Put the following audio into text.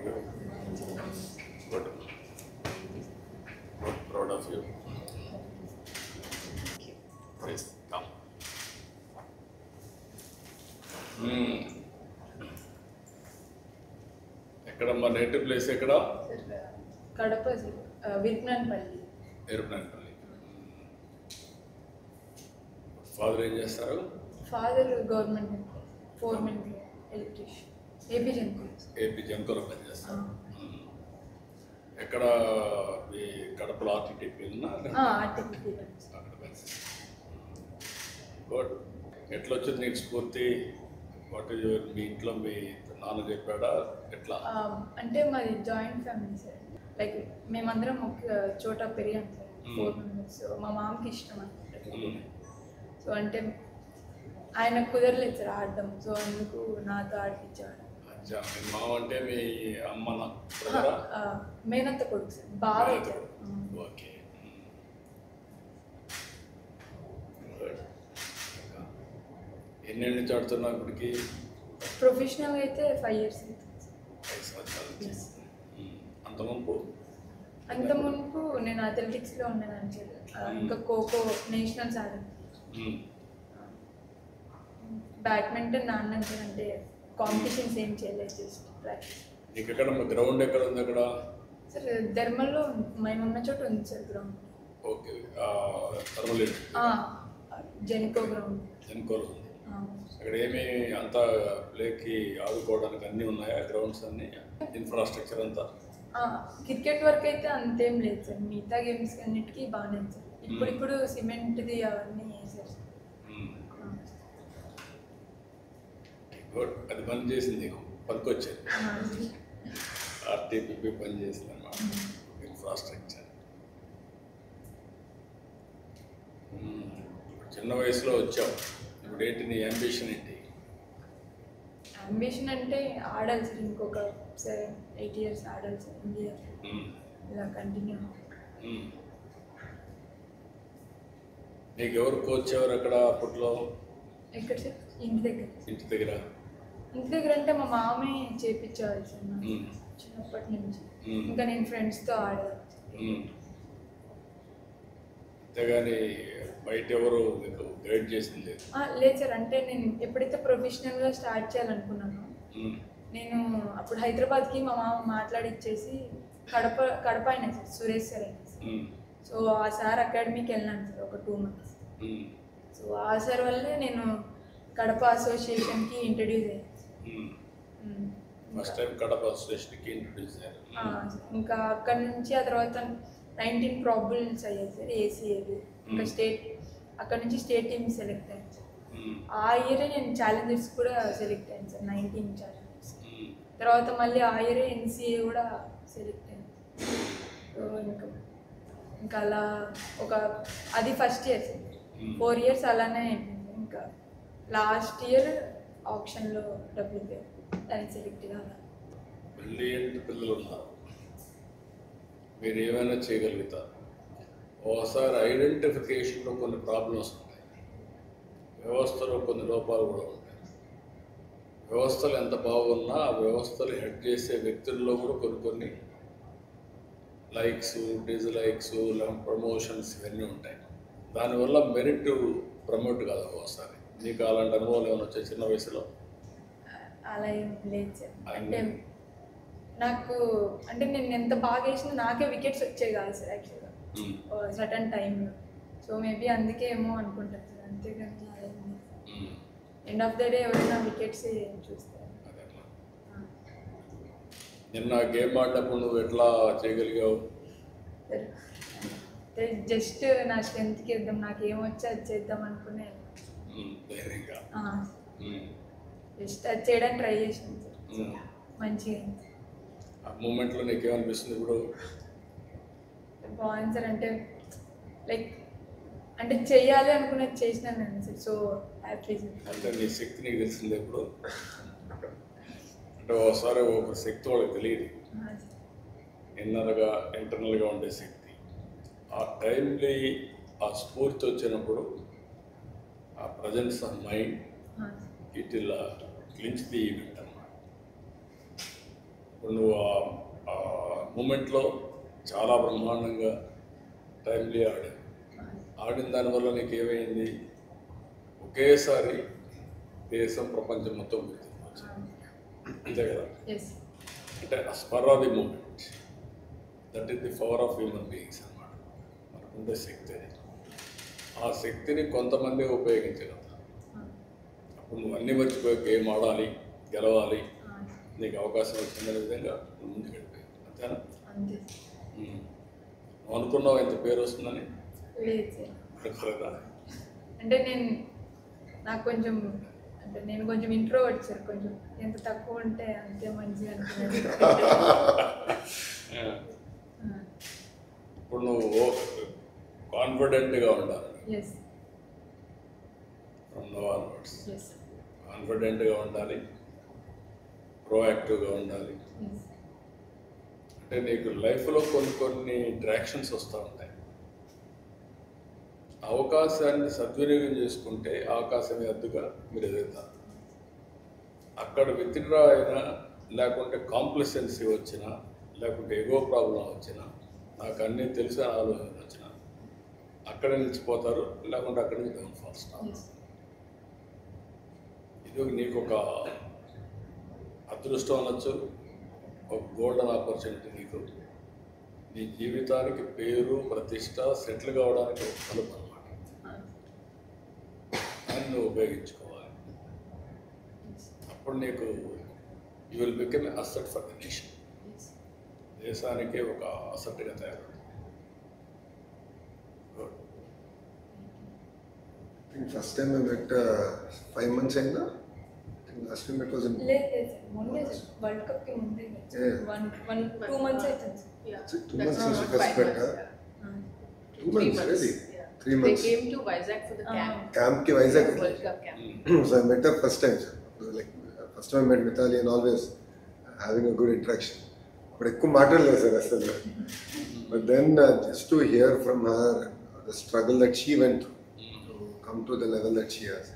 you. Good. Good. Proud of you. Please come. ఎక్కడ మా native place ఎక్కడ? Kadapa విరుపునపల్లి. విరుపునపల్లి. Father ఏం చేస్తారు? Father government foreman electrician. AP జెన్కోలో పనిచేస్తారు. ఎక్కడ మీ కడపలో ఆర్టీటీపీ అక్కడ పనిచేస్తారు. గుడ్. ఎట్లా వచ్చింది నీకు స్ఫూర్తి? వాట్ ఈజ్ యువర్, మీ ఇంట్లో మీ నాన్న చెప్పాడా ఎట్లా? అంటే మాది జాయింట్ ఫ్యామిలీ సార్. లైక్ మేమందరం ఒక చోట పెరిగాం సార్, 4 మెంబర్స్. మా మామకి ఇష్టం అనమాట. సో అంటే ఆయన కుదరలేదు సార్ ఆడడం, సో అందుకు నాతో ఆడిపించాడు. మీ మామ అంటే మీ అమ్మ మేనత్త కొడుకు సార్, బాగా అవుతారు. ఓకే. ఎన్నేళ్ళు నుంచి ఆడుతున్నావు ఇప్పటికి? ప్రొఫెషనల్గా అయితే 5 years. 5 సంవత్సరాలు. అంత మునుపు నేను అథ్లెటిక్స్లో ఉన్నాను సార్. ఇంకా ఖోఖో నేషనల్స్ ఆడాను. బ్యాడ్మింటన్ ఆడినాను సార్. అంటే కాంపిటీషన్స్ ఏం చేయలేదు, జస్ట్ ప్రాక్టీస్. నీకు ఎక్కడ గ్రౌండ్ ఎక్కడ ఉంది అక్కడ? సార్ ధర్మల్లో మేము ఉన్న చోట ఉంది sir ground. Okay. Thermal Genco ground. జెన్కోలో ఉంది. అక్కడ ఏమి అంతా ప్లేకి ఆడుకోవడానికి అన్నీ ఉన్నాయా? గ్రౌండ్స్ అన్నీ, ఇన్ఫ్రాస్ట్రక్చర్ అంతా? క్రికెట్ వరకు అయితే అంతేం లేదు సార్. మిగతా గేమ్స్ అన్నిటికీ బాగానే సార్. ఇప్పుడు సిమెంట్ది అవన్నీ వేసారు సార్. గుడ్. అది పని చేసింది, పనికొచ్చేది. ఆర్టీపీపీ పని చేసింది అన్నమాట, ఇన్ఫ్రాస్ట్రక్చర్. చిన్న వయసులో వచ్చావు, ఇప్పుడు ఏంటి నీ అంబిషన్ ఏంటి? అంబిషన్ అంటే ఆడాలి సార్, ఇంకొక 7-8 years ఆడాలి సార్ ఇండియా, ఇలా కంటిన్యూ. నీకు ఎవరు కోచ్ ఎవరు అక్కడ అప్పట్లో? ఎక్కడ సార్? ఇంటి దగ్గర. ఇంటి దగ్గర అంటే మా మామే చేపించేవాళ్ళు సార్ నాకు చిన్నప్పటి నుంచి. ఇంకా నేను ఫ్రెండ్స్తో ఆడేదాన్ని. అంతేగాని బయట ఎవరు మీకు గైడ్ చేసింది లేదు సార్. అంటే నేను ఎప్పుడైతే ప్రొఫెషనల్గా స్టార్ట్ చేయాలనుకున్నానో, నేను అప్పుడు హైదరాబాద్కి మా మామ మాట్లాడిచ్చేసి కడప అయినా సార్, సురేష్ సార్ అయినా సార్. సో ఆ సార్ అకాడమీకి వెళ్ళాను సార్ ఒక 2 months. సో ఆ సార్ వల్లే నేను కడప అసోసియేషన్కి ఇంట్రడ్యూస్ అయ్యాను. ఫస్ట్ టైం కడప అసోసియేషన్కి ఇంట్రడ్యూస్ అయ్యారు. ఇంకా అక్కడ నుంచి ఆ తర్వాత 19 ప్రాబుల్స్ అయ్యాయి సార్, ఏసీఏవి. ఇంకా అక్కడ నుంచి స్టేట్ టీమ్ సెలెక్ట్ అయ్యాను సార్. ఆ ఇయరే నేను ఛాలెంజర్స్ కూడా సెలెక్ట్ అయ్యాను సార్, 19 ఛాలెంజర్స్. తర్వాత మళ్ళీ ఆ ఇయరే ఎన్సీఏ కూడా సెలెక్ట్ అయ్యాను. సో ఇంకా అలా అది ఫస్ట్ ఇయర్ సార్. 4 years అలానే అయిపోయింది. ఇంకా లాస్ట్ ఇయర్ ఆప్షన్లో డబ్బులు పోయారు, దానికి సెలెక్ట్ కావాలి. బ్రిలియంట్ పిల్లలు ఉన్నారు, మీరు ఏమైనా చేయగలుగుతారు. ఓసారి ఐడెంటిఫికేషన్లో కొన్ని ప్రాబ్లమ్స్ ఉంటాయి, వ్యవస్థలో కొన్ని లోపాలు కూడా ఉంటాయి. వ్యవస్థలు ఎంత బాగున్నా ఆ వ్యవస్థలు హెడ్ చేసే వ్యక్తుల్లో కూడా కొన్ని లైక్స్, డిస్లైక్స్, ప్రమోషన్స్ ఇవన్నీ ఉంటాయి. దానివల్ల మెరిట్ ప్రమోట్ కాదు ఒకసారి. నీకు అలాంటి అనుభవాలు ఏమైనా వచ్చాయి చిన్న వయసులో? అలా ఏం లేదు సార్. అంటే నాకు అంటే నేను ఎంత బాగా వేసినా నాకే వికెట్స్ వచ్చాయి కాదు సార్ యాక్చువల్గా సర్టన్ టైంలో. సో మేబీ అందుకే ఏమో అనుకుంటాను సార్, అంతేగాని ఎండ్ ఆఫ్ ద డే ఎవరైనా వికెట్స్ చూస్తారు. నిన్న గేమ్ ఆడినప్పుడు నువ్వు ఎట్లా చేయగలిగావు? జస్ట్ నా స్ట్రెంత్కి ఇద్దాం, నాకు ఏమొచ్చా అది చేద్దాం అనుకునే జస్ట్ అది చేయడానికి ట్రై చేసాను సార్. మంచిగా ఆ మూమెంట్లో నీకేమనిపిస్తుంది ఇప్పుడు? బాగుంది సార్. అంటే లైక్ అంటే చెయ్యాలి అనుకున్నది చేసినాను నేను సార్. So happy sir. అంటే నీ శక్తి నీకు తెలిసింది ఎప్పుడు? అంటే ఒకసారి ఒక శక్తి వాళ్ళకి తెలియదు, ఇంటర్నల్గా ఉండే శక్తి. ఆ టైంలో ఆ స్ఫూర్తి వచ్చినప్పుడు ఆ ప్రజెన్స్ ఆఫ్ మైండ్ ఇట్ ఇలా క్లించ్ ది ఈవెంట్ అన్నమాట. ఇప్పుడు నువ్వు ఆ మూమెంట్లో చాలా బ్రహ్మాండంగా టైమ్లీ ఆడావు. ఆడిన దానివల్ల నీకు ఏమైంది? ఒకేసారి దేశం ప్రపంచం మొత్తం గుర్తించవచ్చు. అంతే కదా? ఎస్. అంటే ఆ spur of the moment, that is the power of human beings అన్నమాట. మనకుండే శక్తి అది. ఆ శక్తిని కొంతమంది ఉపయోగించగలుగుతారు. అప్పుడు నువ్వు అన్నీ మర్చిపోయి గేమ్ ఆడాలి, గెలవాలి, నీకు అవకాశం వచ్చిందనే విధంగా నువ్వు ముందుకు వెళ్ళిపోయావు. అంతేనా? అంతే. నువ్వు అనుకున్నావు ఎంత పేరు వస్తుందని? లేదు సార్. అనుకోలేదా? అంటే నాకు కొంచెం అంటే నేను కొంచెం ఇంట్రోవర్ట్ సార్. కొంచెం ఎంత తక్కువ ఉంటే అంతే మంచిగా అనుకున్నాను. ఇప్పుడు నువ్వు కాన్ఫిడెంట్గా ఉండాలి. Yes. From now onwards yes. కాన్ఫిడెంట్గా ఉండాలి, ప్రోయాక్టివ్గా ఉండాలి. ఎస్. అంటే నీకు లైఫ్లో కొన్ని ఇంట్రాక్షన్స్ వస్తూ ఉంటాయి. అవకాశాన్ని సద్వినియోగం చేసుకుంటే అవకాశం అద్దుగా మీరు ఎదుగుతారు. అక్కడ విత్డ్రా అయినా, లేకుంటే కాంప్లసెన్సీ వచ్చినా, లేకుంటే ఎగో ప్రాబ్లం వచ్చినా, నాకు అన్నీ తెలిసిన ఆలోచన వచ్చినా అక్కడ నిలిచిపోతారు, లేకుంటే అక్కడి నుంచి డౌన్ఫాల్ స్టార్ట్. ఇది నీకు ఒక అదృష్టం అనొచ్చు, ఒక గోల్డెన్ ఆపర్చునిటీ. నీకు నీ జీవితానికి పేరు, ప్రతిష్ట, సెటిల్ కావడానికి ఒక తలుపు అన్నమాట. దాన్ని నువ్వు ఉపయోగించుకోవాలి. అప్పుడు నీకు you will become asset for the nation. దేశానికే ఒక అసెట్గా తయారవుతుంది. First time I met 5 months అయిందా? Last time it was in లేదు సార్. మొన్నే సార్, వరల్డ్ కప్ కి ముందే 2 months అవుతుంది sir. 2 months since you first met her. 2 months really? 3 months. They came to Vizag for the camp. Camp ki Vizag. World Cup camp. So I met her first time. Like first time I met Mithali and always having a good interaction. But ekku maatadaledu sir asalu. But then just to hear from her the struggle that she went through to come to the level that she has.